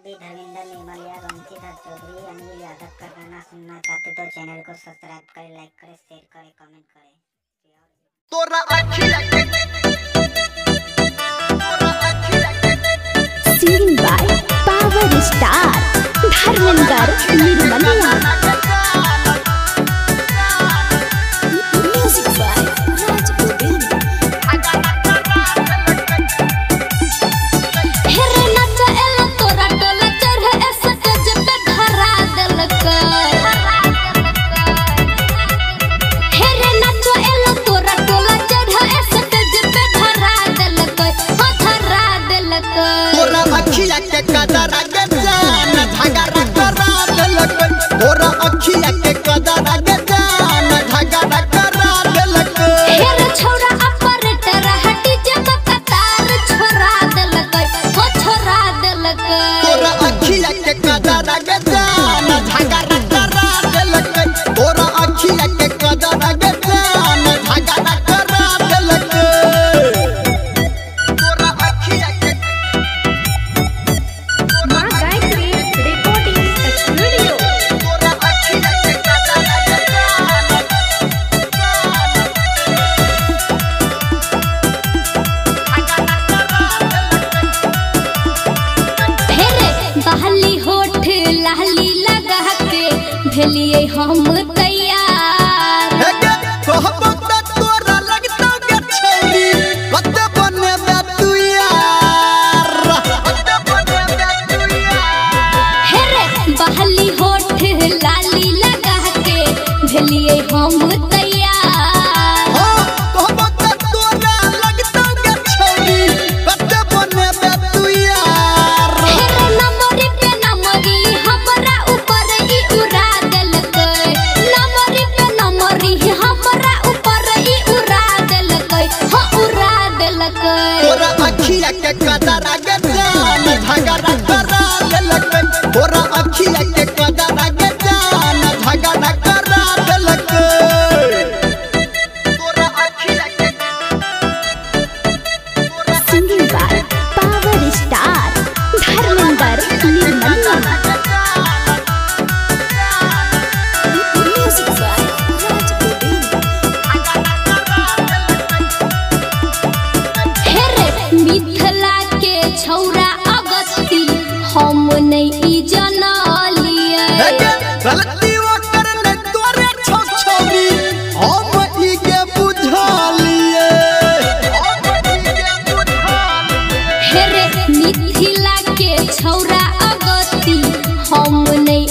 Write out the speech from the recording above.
भी धर्मेंद्र निर्मलिया, रंजित चौधरी, अनिल यादव का गाना सुनना चाहते तो चैनल को सब्सक्राइब करें, लाइक करें, शेयर करें, कमेंट करें। Singing by Power Star Dharmendra Nirmaliya. Music by राज गोविंद। हेरे नाचा एला तोरा टोला चढ़े ऐसे तेज पे धरा देलकै। हेरे नाचा एला तोरा टोला चढ़े ऐसे तेज पे धरा देलकै, हो धरा देलकै। तोरा अखिया के कदरा के जान झगड़ा करा देलकै, तोरा अखिया के कदरा के जान झगड़ा करा देलकै। हेरे छौरा ऑपरेटर हटी जब कतार छोड़ा देलकै, हो छोड़ा देलकै। तोरा अखिया के कदरा के जान झगड़ा करा देलकै, तोरा अखिया के कदरा के जान झगड़ा करा देलकै। तोरा अखिया के मां गायत्री रिकॉर्डिंग स्टूडियो। तोरा अखिया के कदरा के जान हेरे बहली होठ लाली लगा के भेलिए हम तैयार। हेगे कहबो त तोरा लगतौ के छौरी कत बने बे तू यार, कत बने बे तू यार। हेरे बहली होठ लाली लगा के भेलिए हम तैयार। हां कहबो त तोरा लगतौ के छौरी कत बने बे तू यार। हेरे नमरी पे नमरी हमरा ऊपर ई उड़ा देलकै, नमरी पे नमरी हमरा ऊपर ई उड़ा देलकै, हो उड़ा देलकै। तोरा अखिया के कदरा के जान झगड़ा करा देलकै, तोरा अखिया के कदरा के जान झगड़ा करा देलकै। तोरा अखिया के Singing by Power Star Dharmendra Nirmaliya. Music by राज गोविंद। हेरे मिथिला के छौरा अगस्ती हम नहीं ई जनलिए। हेगे गलती ओकर ने तोरे छौरी हम ई के बुझलिए, हम ई के बुझलिए। हेरे मिथिला के छौरा अगस्ती हम नहीं